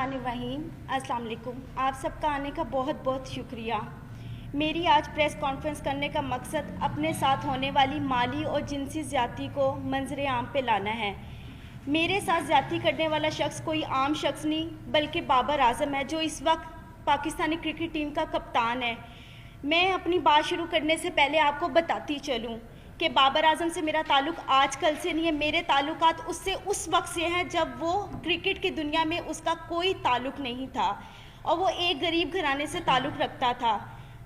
बिस्मिल्लाहिर्रहमानिर्रहीम। अस्सलाम वालेकुम। आप सबका आने का बहुत बहुत शुक्रिया। मेरी आज प्रेस कॉन्फ्रेंस करने का मकसद अपने साथ होने वाली माली और जिनसी ज़्यादती को मंजर आम पे लाना है। मेरे साथ ज़्यादती करने वाला शख्स कोई आम शख्स नहीं बल्कि बाबर आज़म है, जो इस वक्त पाकिस्तानी क्रिकेट टीम का कप्तान है। मैं अपनी बात शुरू करने से पहले आपको बताती चलूँ कि बाबर आज़म से मेरा ताल्लुक़ आज कल से नहीं है। मेरे ताल्लुकात उससे उस वक्त से हैं जब वो क्रिकेट की दुनिया में उसका कोई ताल्लुक़ नहीं था और वो एक गरीब घराने से ताल्लुक़ रखता था।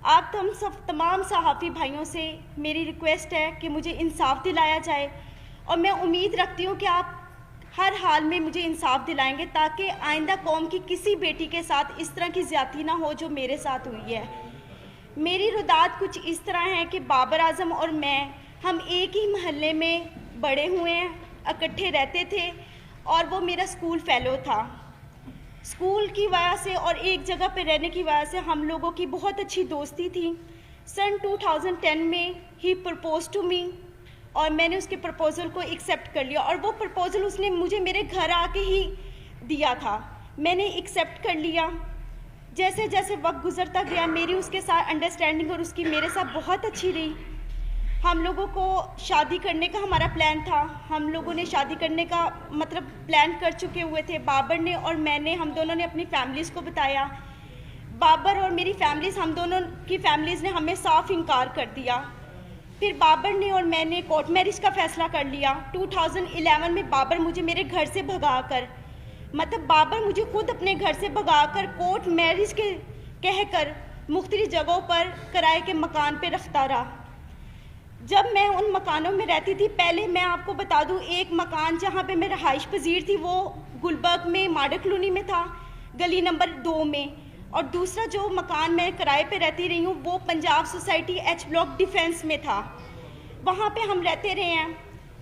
आप हम सब तमाम सहाफ़ी भाइयों से मेरी रिक्वेस्ट है कि मुझे इंसाफ दिलाया जाए और मैं उम्मीद रखती हूँ कि आप हर हाल में मुझे इंसाफ दिलाएंगे ताकि आइंदा कौम की किसी बेटी के साथ इस तरह की ज़्यादती ना हो जो मेरे साथ हुई है। मेरी रुदात कुछ इस तरह है कि बाबर आज़म और हम एक ही महल्ले में बड़े हुए हैं, इकट्ठे रहते थे और वो मेरा स्कूल फेलो था। स्कूल की वजह से और एक जगह पे रहने की वजह से हम लोगों की बहुत अच्छी दोस्ती थी। सन 2010 में ही प्रपोज टू मी और मैंने उसके प्रपोज़ल को एक्सेप्ट कर लिया और वो प्रपोज़ल उसने मुझे मेरे घर आके ही दिया था। मैंने एक्सेप्ट कर लिया। जैसे जैसे वक्त गुजरता गया मेरी उसके साथ अंडरस्टैंडिंग और उसकी मेरे साथ बहुत अच्छी रही। हम लोगों को शादी करने का हमारा प्लान था। हम लोगों ने शादी करने का प्लान कर चुके हुए थे। बाबर ने और मैंने, हम दोनों ने अपनी फैमिलीज़ को बताया। बाबर और मेरी फैमिलीज़, हम दोनों की फैमिलीज़ ने हमें साफ इनकार कर दिया। फिर बाबर ने और मैंने कोर्ट मैरिज का फ़ैसला कर लिया। 2011 में बाबर मुझे मेरे घर से भगाकर, बाबर मुझे खुद अपने घर से भगाकर कोर्ट मैरिज के कहकर मुख्तलिफ जगहों पर किराए के मकान पे रखता रहा। जब मैं उन मकानों में रहती थी, पहले मैं आपको बता दूं, एक मकान जहाँ पे मैं रहाइश पजीर थी वो गुलबर्ग में माडा कॉलोनी में था, गली नंबर 2 में, और दूसरा जो मकान मैं किराए पे रहती रही हूँ वो Punjab society H block defence में था। वहाँ पे हम रहते रहे हैं।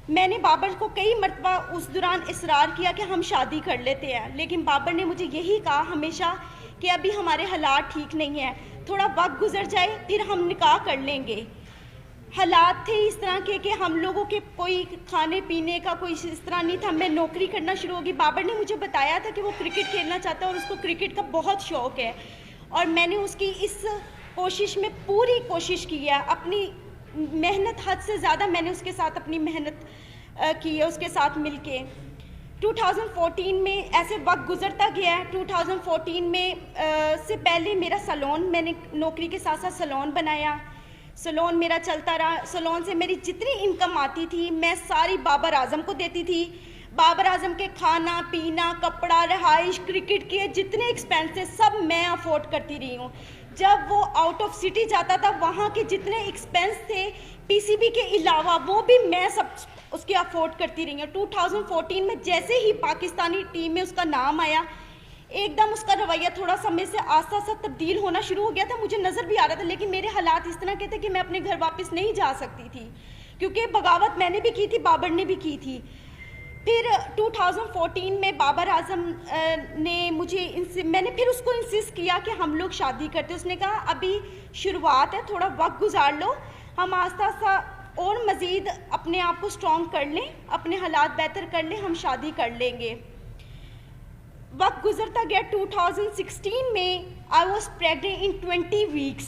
मैंने बाबर को कई मरतबा उस दौरान इसरार किया कि हम शादी कर लेते हैं, लेकिन बाबर ने मुझे यही कहा हमेशा कि अभी हमारे हालात ठीक नहीं है, थोड़ा वक्त गुजर जाए फिर हम निकाह कर लेंगे। हालात थे इस तरह के कि हम लोगों के कोई खाने पीने का कोई इस तरह नहीं था। मैं नौकरी करना शुरू होगी। बाबर ने मुझे बताया था कि वो क्रिकेट खेलना चाहता है और उसको क्रिकेट का बहुत शौक़ है और मैंने उसकी इस कोशिश में पूरी कोशिश की है। अपनी मेहनत हद से ज़्यादा मैंने उसके साथ अपनी मेहनत की है, उसके साथ मिलके। 2014 में ऐसे वक्त गुजरता गया है। 2014 में से पहले मेरा सैलून, मैंने नौकरी के साथ साथ सैलून बनाया। सैलून मेरा चलता रहा। सैलून से मेरी जितनी इनकम आती थी मैं सारी बाबर आज़म को देती थी। बाबर आज़म के खाना पीना, कपड़ा, रहाइश, क्रिकेट के जितने एक्सपेंसेस सब मैं अफोर्ड करती रही हूँ। जब वो आउट ऑफ सिटी जाता था वहाँ के जितने एक्सपेंस थे पीसीबी के अलावा वो भी मैं सब उसके अफोर्ड करती रही हूँ। 2014 में जैसे ही पाकिस्तानी टीम में उसका नाम आया, एकदम उसका रवैया थोड़ा सा मेरे से आस्ता आस्ता तब्दील होना शुरू हो गया था। मुझे नज़र भी आ रहा था, लेकिन मेरे हालात इस तरह के थे कि मैं अपने घर वापस नहीं जा सकती थी, क्योंकि बगावत मैंने भी की थी, बाबर ने भी की थी। फिर 2014 में बाबर आज़म ने मैंने फिर उसको इंसिस्ट किया कि हम लोग शादी करते। उसने कहा अभी शुरुआत है, थोड़ा वक्त गुजार लो, हम आस्ता आस्ता और मज़ीद अपने आप को स्ट्रॉन्ग कर लें, अपने हालात बेहतर कर लें, हम शादी कर लेंगे। वक्त गुजरता गया। 2016 में I was pregnant in 20 weeks.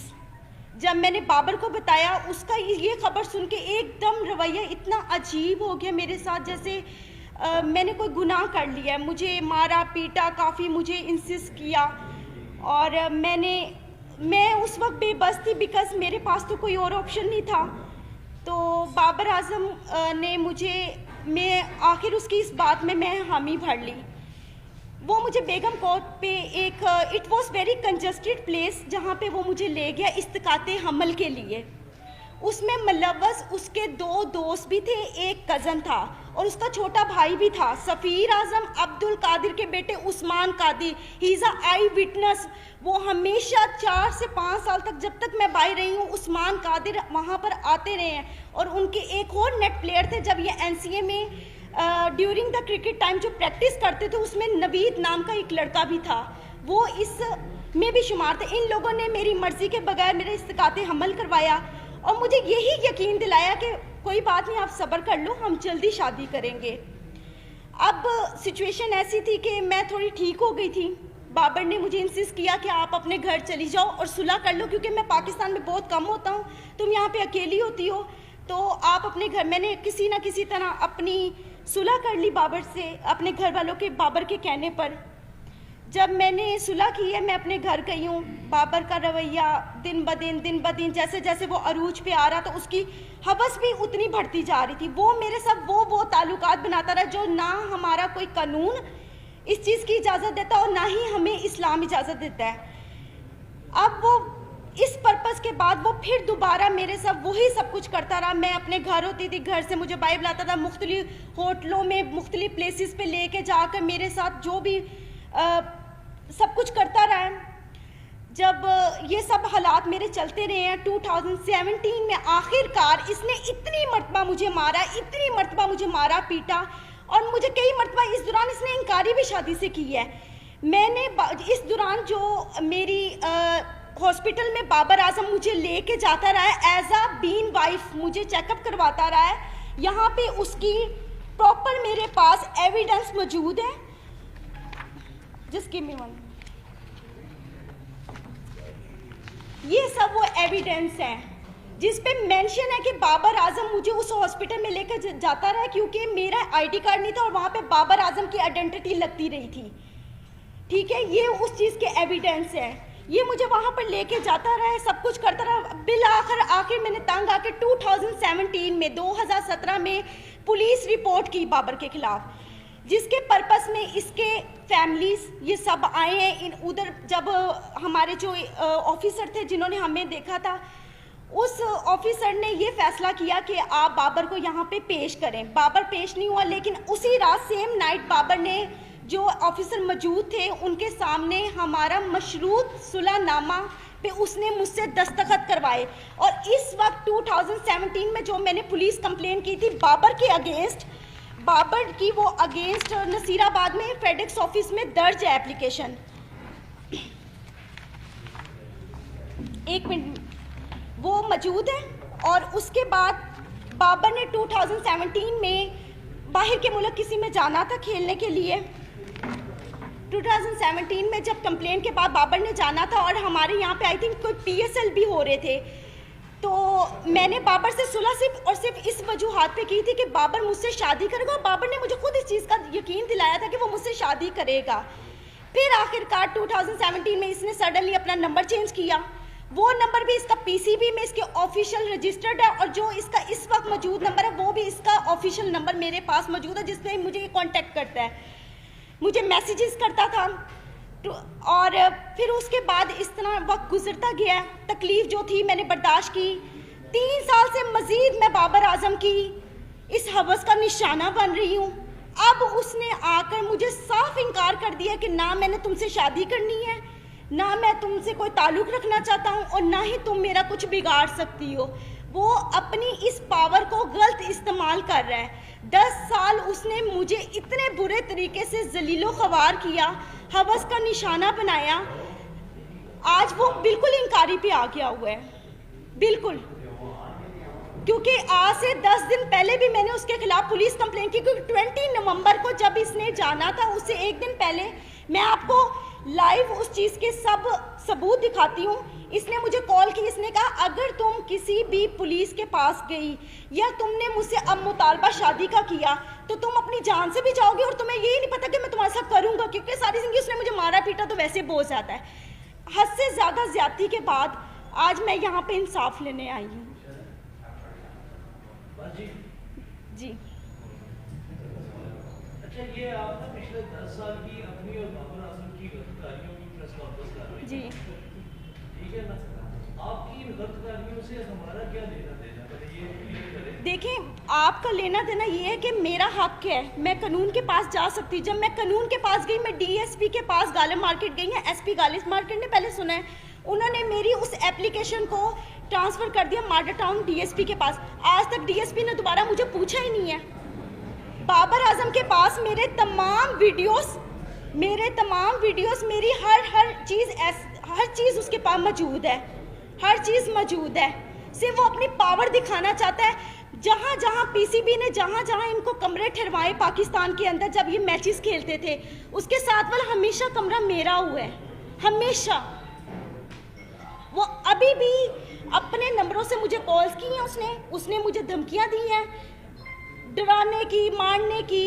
जब मैंने बाबर को बताया, उसका ये खबर सुन के एकदम रवैया इतना अजीब हो गया मेरे साथ, जैसे मैंने कोई गुनाह कर लिया है। मुझे मारा पीटा, काफ़ी मुझे इंसिस्ट किया और मैं उस वक्त बेबस थी बिकॉज मेरे पास तो कोई और ऑप्शन नहीं था। तो बाबर आज़म ने मैं आखिर उसकी इस बात में मैं हामी भर ली। वो मुझे बेगम कोर्ट पे एक it was very congested place जहाँ पे वो मुझे ले गया इस्तिकाते हमल के लिए। उसमें मुलव्वस उसके 2 दोस्त भी थे, एक कज़न था और उसका छोटा भाई भी था, सफ़ीर आज़म, अब्दुल कादिर के बेटे Usman Qadir. He is a eyewitness. वो हमेशा 4 से 5 साल तक, जब तक मैं बाहर रही हूँ, उस्मान कादिर वहाँ पर आते रहे हैं। और उनके एक और नेट प्लेयर थे, जब ये NCA में ड्यूरिंग द क्रिकेट टाइम जो प्रैक्टिस करते थे उसमें नवीद नाम का एक लड़का भी था, वो इस में भी शुमार थे। इन लोगों ने मेरी मर्ज़ी के बगैर मेरे इस्तिकाते हमल करवाया और मुझे यही यकीन दिलाया कि कोई बात नहीं, आप सब्र कर लो, हम जल्दी शादी करेंगे। अब सिचुएशन ऐसी थी कि मैं थोड़ी ठीक हो गई थी, बाबर ने मुझे इंसिस्ट किया कि आप अपने घर चली जाओ और सुलह कर लो, क्योंकि मैं पाकिस्तान में बहुत कम होता हूँ, तुम यहाँ पे अकेली होती हो, तो आप अपने घर। मैंने किसी ना किसी तरह अपनी सुलह कर ली बाबर से, अपने घर वालों के, बाबर के कहने पर। जब मैंने सुलह की है, मैं अपने घर गई हूँ। बाबर का रवैया दिन ब दिन जैसे जैसे वो अरूज पे आ रहा, तो उसकी हवस भी उतनी बढ़ती जा रही थी। वो मेरे साथ वो ताल्लुकात बनाता रहा जो ना हमारा कोई कानून इस चीज़ की इजाज़त देता और ना ही हमें इस्लाम इजाज़त देता है। अब वो इस पर्पस के बाद वो फिर दोबारा मेरे साथ वही सब कुछ करता रहा। मैं अपने घर होती थी, घर से मुझे बाइबल आता था, मुख्तलिफ होटलों में मुख्तलिफ प्लेसेस पे लेके जाकर मेरे साथ जो भी सब कुछ करता रहा है। जब ये सब हालात मेरे चलते रहे हैं, 2017 में आखिरकार इसने इतनी मरतबा मुझे मारा, इतनी मरतबा मुझे मारा पीटा, और मुझे कई मरतबा इस दौरान इसने इनकारी भी शादी से की है। मैंने इस दौरान जो मेरी हॉस्पिटल में बाबर आजम मुझे लेके जाता रहा है एज अ बीन वाइफ, मुझे चेकअप करवाता रहा है। यहाँ पे उसकी प्रॉपर मेरे पास एविडेंस मौजूद है, जिसकी ये सब वो एविडेंस है जिस पे मेंशन है कि बाबर आजम मुझे उस हॉस्पिटल में लेकर जाता रहा, क्योंकि मेरा आईडी कार्ड नहीं था और वहाँ पे बाबर आजम की आइडेंटिटी लगती रही थी। ठीक है, ये उस चीज़ के एविडेंस है। ये मुझे वहाँ पर लेके जाता रहा है, सब कुछ करता रहा। बिल आखिर मैंने तंग आके 2017 में 2017 में पुलिस रिपोर्ट की बाबर के खिलाफ, जिसके पर्पस में इसके फैमिलीज ये सब आए हैं। उधर जब हमारे जो ऑफिसर थे जिन्होंने हमें देखा था, उस ऑफिसर ने ये फैसला किया कि आप बाबर को यहाँ पे पेश करें। बाबर पेश नहीं हुआ, लेकिन उसी रात सेम नाइट बाबर ने, जो ऑफिसर मौजूद थे उनके सामने, हमारा मशरूत सुलहनामा पे उसने मुझसे दस्तखत करवाए। और इस वक्त 2017 में जो मैंने पुलिस कंप्लेन की थी बाबर के अगेंस्ट, बाबर की वो अगेंस्ट नसीराबाद में फेडेक्स ऑफिस में दर्ज है एप्लीकेशन। एक मिनट, वो मौजूद है। और उसके बाद बाबर ने 2017 में बाहर के मुल्क किसी में जाना था खेलने के लिए। 2017 में जब कंप्लेन के बाद बाबर ने जाना था और हमारे यहाँ पे आई थिंक कोई PSL भी हो रहे थे, तो मैंने बाबर से सुलह सिर्फ इस वजूहात पे की थी कि बाबर मुझसे शादी करेगा, और बाबर ने मुझे खुद इस चीज़ का यकीन दिलाया था कि वो मुझसे शादी करेगा। फिर आखिरकार 2017 में इसने सडनली अपना नंबर चेंज किया। वो नंबर भी इसका PCB में इसके ऑफिशियल रजिस्टर्ड है, और जो इसका इस वक्त मौजूद नंबर है वो भी इसका ऑफिशियल नंबर मेरे पास मौजूद है, जिसपे मुझे कांटेक्ट करता है, मुझे मैसेजेस करता था। और फिर उसके बाद इस तरह वक्त गुजरता गया। तकलीफ जो थी मैंने बर्दाश्त की। 3 साल से मज़ीद मैं बाबर आजम की इस हवस का निशाना बन रही हूँ। अब उसने आकर मुझे साफ इनकार कर दिया कि ना मैंने तुमसे शादी करनी है, ना मैं तुमसे कोई ताल्लुक़ रखना चाहता हूँ, और ना ही तुम मेरा कुछ बिगाड़ सकती हो। वो अपनी इस पावर को गलत इस्तेमाल कर रहा है। 10 साल उसने मुझे इतने बुरे तरीके से जलीलो ख्वार किया, हवस का निशाना बनाया। आज वो बिल्कुल इनकारी पे आ गया हुआ है, बिल्कुल। क्योंकि आज से 10 दिन पहले भी मैंने उसके खिलाफ पुलिस कंप्लेन की, क्योंकि 20 नवंबर को जब इसने जाना था उससे एक दिन पहले, मैं आपको लाइव उस चीज़ के सब सबूत दिखाती हूँ। इसने मुझे कॉल की, इसने कहा अगर तुम किसी भी पुलिस के पास गई या तुमने मुझसे अब मुतालबा शादी का किया तो तुम अपनी जान से भी जाओगे, और तुम्हें यही नहीं पता कि मैं तुम्हारे साथ करूँगा, क्योंकि सारी जिंदगी उसने मुझे मारा पीटा तो वैसे बहुत ज़्यादा है। हद से ज़्यादा ज्यादती के बाद आज मैं यहाँ पे इंसाफ लेने आई हूँ। जी अच्छा, ये आप ना पिछले 10 साल की अपनी और बाबर आजम की गिरफ्तारियों की प्रेस कॉन्फ्रेंस कर रहे हैं, जी, ठीक है ना? आपकी इन गिरफ्तारियों से हमारा क्या लेना देना, पहले ये क्लियर करें। देखें, आपका लेना देना ये है कि मेरा हक है, मैं कानून के पास जा सकती। जब मैं कानून के पास गई, मैं DSP के पास गालिब मार्केट गई है, SP गालिब मार्केट ने पहले सुना है, उन्होंने मेरी उस एप्लीकेशन को ट्रांसफ़र कर दिया माडा टाउन DSP के पास। आज तक DSP ने दोबारा मुझे पूछा ही नहीं है। बाबर आजम के पास मेरे तमाम वीडियोस, मेरी हर चीज़ उसके पास मौजूद है, हर चीज़ मौजूद है। सिर्फ वो अपनी पावर दिखाना चाहता है। जहाँ जहाँ पीसीबी ने जहाँ जहाँ इनको कमरे ठहरवाए पाकिस्तान के अंदर जब ये मैचेस खेलते थे, उसके साथ वाला हमेशा कमरा मेरा हुआ है, हमेशा। वो अभी भी अपने नंबरों से मुझे कॉल्स की हैं, उसने मुझे धमकियां दी हैं, डराने की, मारने की,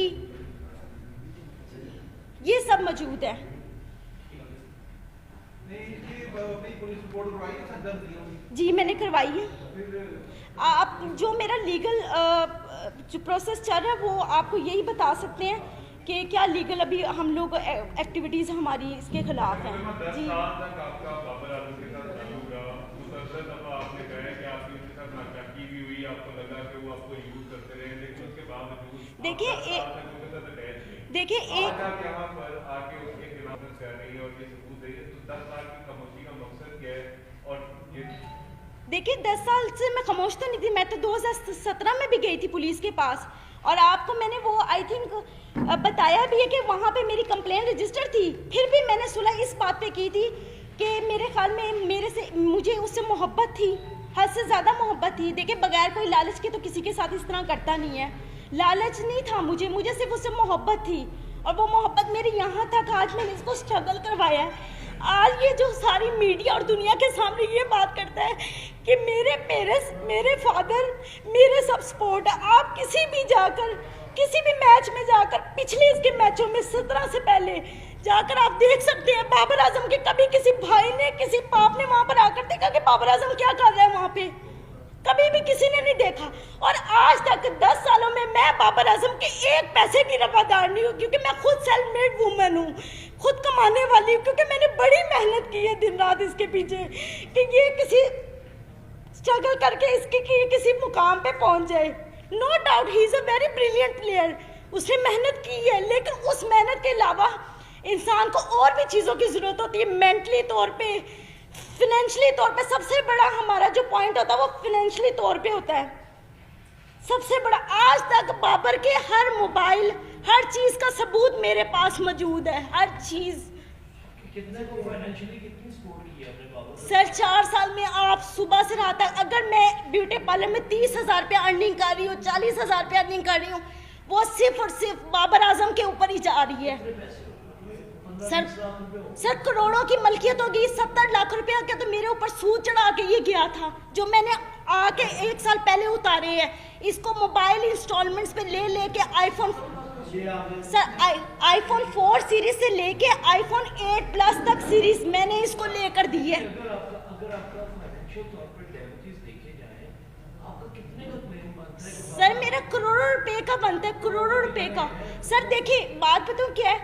ये सब मौजूद है। जी मैंने करवाई है। आप जो मेरा लीगल जो प्रोसेस चल रहा है वो आपको यही बता सकते हैं कि क्या लीगल अभी हम लोग एक्टिविटीज़ हमारी इसके खिलाफ हैं। जी देखिए देखिए देखिए 10 साल से मैं खामोश तो नहीं थी, मैं तो 2017 में भी गई थी पुलिस के पास, और आपको मैंने वो आई थिंक बताया भी है कि वहाँ पे मेरी कंप्लेंट रजिस्टर थी। फिर भी मैंने सुलह इस बात पे की थी कि मेरे ख्याल में मुझे उससे मोहब्बत थी, हद से ज़्यादा मोहब्बत थी। देखिए बगैर कोई लालच के तो किसी के साथ इस तरह करता नहीं है, लालच नहीं था मुझे सिर्फ उससे मोहब्बत थी, और वो मोहब्बत मेरी यहाँ तक आज मैंने इसको स्ट्रगल करवाया है। आज ये जो सारी मीडिया और दुनिया के सामने ये बात करता है कि मेरे फादर मेरे सब सपोर्ट है। आप किसी भी मैच में जाकर पिछले इसके मैचों में 17 से पहले जाकर आप देख सकते हैं बाबर आजम के कभी किसी भाई ने, किसी बाप ने वहाँ पर आकर देखा कि बाबर आजम क्या कर रहा है वहाँ पे, कभी भी किसी ने नहीं देखा। और आज तक 10 सालों में मैं बाबर आजम के एक पैसे की रवादार नहीं हूँ, क्योंकि मैं खुद सेल्फ मेड वूमेन हूँ, खुद कमाने वाली हूँ, क्योंकि मैंने बड़ी मेहनत की है दिन रात इसके पीछे कि ये किसी स्ट्रगल करके इसके किसी मुकाम पे पहुंच जाए। No doubt he is a very brilliant player, उसने मेहनत की है, लेकिन उस मेहनत के अलावा इंसान को और भी चीज़ों की ज़रूरत होती है, मेंटली तौर पे, फिनेंशली तौर पे। सबसे बड़ा हमारा जो पॉइंट होता है वो फिनेंशली तौर पे होता है सबसे बड़ा। आज तक बाबर के हर मोबाइल, हर चीज़ का सबूत मेरे पास मौजूद है, हर चीज़। कितने को फाइनेंशियली कितनी सपोर्ट की है आपने बाबर? सर 4 साल में आप सुबह से रात तक, अगर मैं ब्यूटी पार्लर में 30,000 रुपया अर्निंग कर रही हूँ, 40,000 रुपया अर्निंग कर रही हूँ, वो सिर्फ और सिर्फ बाबर आजम के ऊपर ही जा रही है। सर करोड़ों की मलकियत होगी। 70 लाख रुपया का तो मेरे ऊपर सूद चढ़ा के ये गया था, जो मैंने आके 1 साल पहले उतारे हैं। इसको मोबाइल इंस्टॉलमेंट्स पे ले के आईफोन 4 सीरीज से लेके आईफोन 8 प्लस तक सीरीज मैंने इसको लेकर दी है। अगर आपका फाइनेंशियल तौर पे डैमेजेस देखे जाए, आपका कितने का क्लेम बनता है? सर मेरा करोड़ों रुपए का बनता है, करोड़ों रुपए का। सर देखिए बात बताऊं क्या है,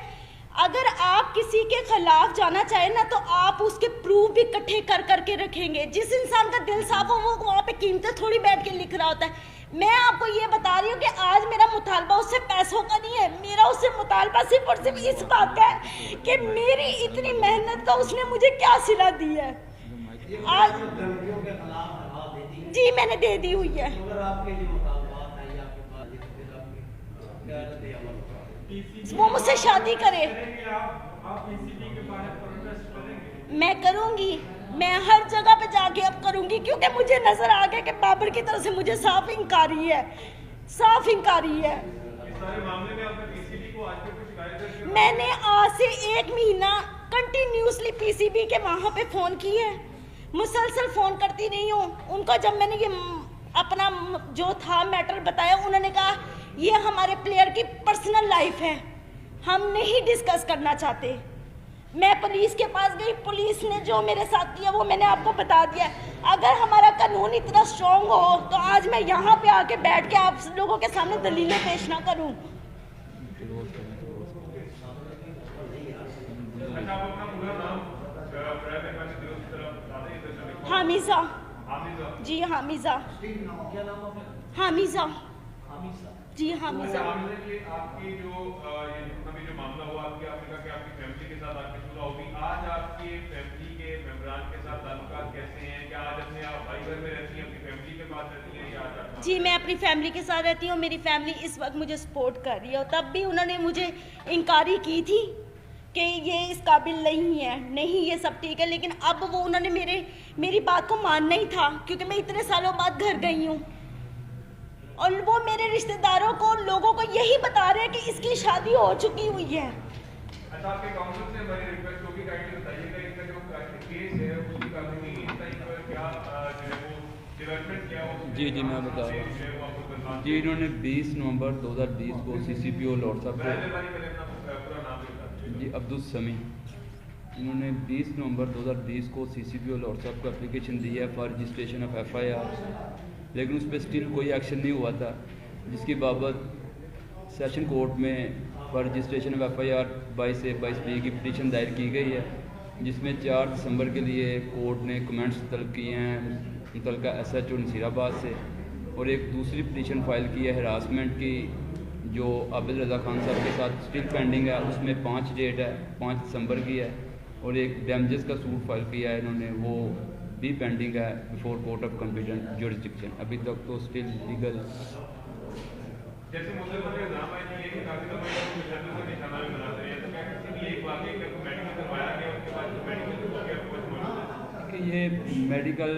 अगर आप किसी के खिलाफ जाना चाहें ना तो आप उसके प्रूफ भी इकट्ठे कर करके रखेंगे। जिस इंसान का दिल साफ हो वो वहाँ पे कीमतें थोड़ी बैठ के लिख रहा होता है। मैं आपको ये बता रही हूँ कि आज मेरा मुतालबा उससे पैसों का नहीं है, मेरा उससे मुतालबा सिर्फ और सिर्फ इस बात का है कि मेरी इतनी मेहनत का उसने मुझे क्या सिला दी है। आज जी मैंने दे दी हुई है। वो मुझसे शादी करे, मैं करूंगी, मैं हर जगह पे जाके अब करूंगी, क्योंकि मुझे नजर आ गया कि बाबर की तरफ से मुझे साफ इंकारी है, साफ इंकारी है। मैंने आज से 1 महीना कंटिन्यूसली पीसीबी के वहाँ पे फ़ोन किए है, मुसलसल फ़ोन करती रही हूँ उनको। जब मैंने ये अपना जो था मैटर बताया, उन्होंने कहा ये हमारे प्लेयर की पर्सनल लाइफ है, हम नहीं डिस्कस करना चाहते। मैं पुलिस के पास गई, पुलिस ने जो मेरे साथ किया वो मैंने आपको बता दिया। अगर हमारा कानून इतना स्ट्रॉन्ग हो तो आज मैं यहाँ पे आके बैठ के आप लोगों के सामने दलीलें पेश ना करूँ। हामिजा जी, हामिजा हामिजा जी, हामिजा। आपकी जो अभी जो मामला हुआ, आपने कहा कि आपकी फैमिली के साथ आपकी सुलह होगी। आज आपके फैमिली के मेंबरान के साथ ताल्लुकात कैसे हैं? क्या आज अपने आप भाई घर में रहती हैं, अपनी फैमिली के पास रहती हैं, या आज? जी मैं अपनी फैमिली के साथ रहती हूँ। मेरी फैमिली इस वक्त मुझे सपोर्ट कर रही है, और तब भी उन्होंने मुझे इंकारी की थी कि ये इस काबिल नहीं है, नहीं ये सब ठीक है, लेकिन अब वो उन्होंने मेरी बात को मानना ही था, क्योंकि मैं इतने सालों बाद घर गई हूँ और वो मेरे रिश्तेदारों को, लोगों को यही बता रहे हैं कि इसकी शादी हो चुकी हुई है। अच्छा, आपके काउंसिल से हमारी रिक्वेस्ट होगी, काइंडली बताइएगा इसका जो केस है उसकी कानूनी टाइप पर क्या जो है वो डेवलपमेंट क्या हो। जी जी मैं बता रहा हूँ जी। इन्होंने 20 नवंबर 2020 को CCPO लॉर्ड साहब को जी अब्दुल समी, इन्होंने 20 नवंबर 2020 को CCPO लॉर्ड साहब को एप्लीकेशन दी है फॉर रजिस्ट्रेशन ऑफ FIR, लेकिन उस पर स्टिल कोई एक्शन नहीं हुआ था, जिसकी बाबत सेशन कोर्ट में for registration of FIR 22A की पिटीशन दायर की गई है, जिसमें 4 दिसंबर के लिए कोर्ट ने कमेंट्स तलब किए हैं मुतलका SHO नसीराबाद से, और एक दूसरी पिटीशन फाइल की है हरासमेंट की जो आबिद रज़ा खान साहब के साथ स्टिल पेंडिंग है, उसमें 5 डेट है, 5 दिसंबर की है, और एक डैमेजेस का सूट फाइल किया है इन्होंने, वो भी पेंडिंग है before court of competent jurisdiction. अभी तक तो स्टिल लीगल जैसे मुद्दे पर नाम है कि काफी दफा शर्तों से निशाना भी बनाते हैं, तो क्या किसी भी एक वाकई का मेडिकल करवाया गया उसके बाद जो मेडिकल हो गया कुछ मौजूद है? ये मेडिकल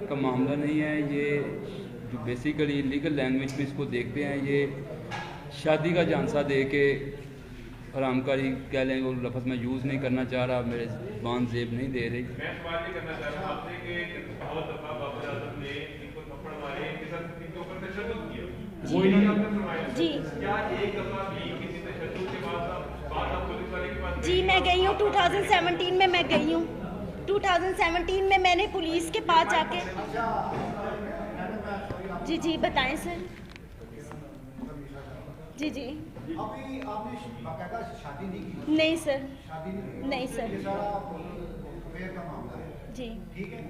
का मामला नहीं है, ये जो बेसिकली लीगल लैंग्वेज में इसको देखते हैं, ये शादी का झांसा दे के हरामकारी कह लें, वो लफ्ज़ मैं यूज़ नहीं करना चाह रहा, मेरे ज़बान ज़ेब नहीं दे रही। मैं सवाल ये करना चाह रहा हूँ आपसे कि बहुत दफा बाबर आजम ने इनको थप्पड़ मारे, इनके साथ इनके ऊपर तशद्दुद किया, वो इन्होंने जी क्या एक दफा भी किसी तशद्दुद के बाद आप पुलिस वाले के पास? जी मैं गई हूँ 2017 में, मैं गई हूँ 2017 में, मैंने पुलिस के पास जाके। जी जी बताएं सर। जी जी अभी आपने बाकायदा शादी नहीं की? नहीं सर, शादी नहीं, नहीं सर। ये सारा अफेयर का मामला है, जी ठीक है?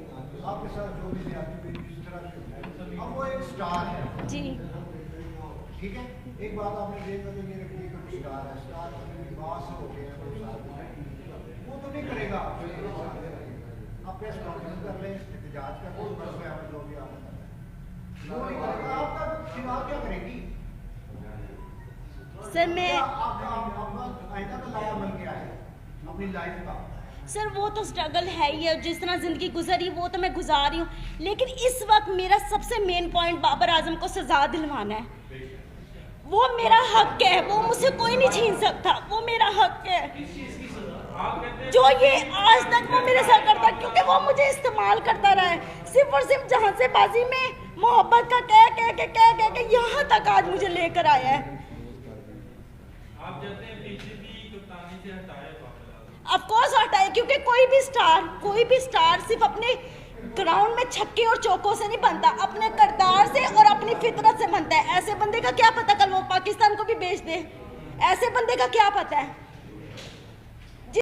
आपके साथ जो भी ज्यादती हुई जिस तरह से, अब वो एक स्टार है, जी ठीक है? एक बात आपने देखा कि ये रखिए कि स्टार है, स्टार विवास हो गया 2 साल में, वो तो नहीं करेगा, आप प्रेस कॉन्फ्रेंस कर लें, एहतजाज का कोई मसला है जो भी आप वो नहीं करेगा, आपका चुनाव क्या करेगी सर। मैं आइंदा का लाया अमल क्या है अपनी लाइफ का? सर वो तो स्ट्रगल है ही है, जिस तरह ज़िंदगी गुजरी वो तो मैं गुजार रही हूँ, लेकिन इस वक्त मेरा सबसे मेन पॉइंट बाबर आजम को सज़ा दिलवाना है। वो मेरा हक है, वो मुझसे कोई नहीं छीन सकता, वो मेरा हक है। जो ये आज तक वो मेरे साथ करता, क्योंकि वो मुझे इस्तेमाल करता रहा है, सिर्फ और सिर्फ जहाँ से बाजी में मोहब्बत का कह यहाँ तक आज मुझे लेकर आया है। आप चाहते हैं बीजेपी कप्तानी से हटाए बाबर आजम? ऑफ कोर्स हटाए, क्योंकि कोई भी स्टार सिर्फ अपने ग्राउंड में छक्के और चौकों से नहीं बनता, अपने किरदार से और अपनी फितरत से बनता है। ऐसे बंदे का क्या पता कल वो पाकिस्तान को भी बेच दे, ऐसे बंदे का क्या पता है।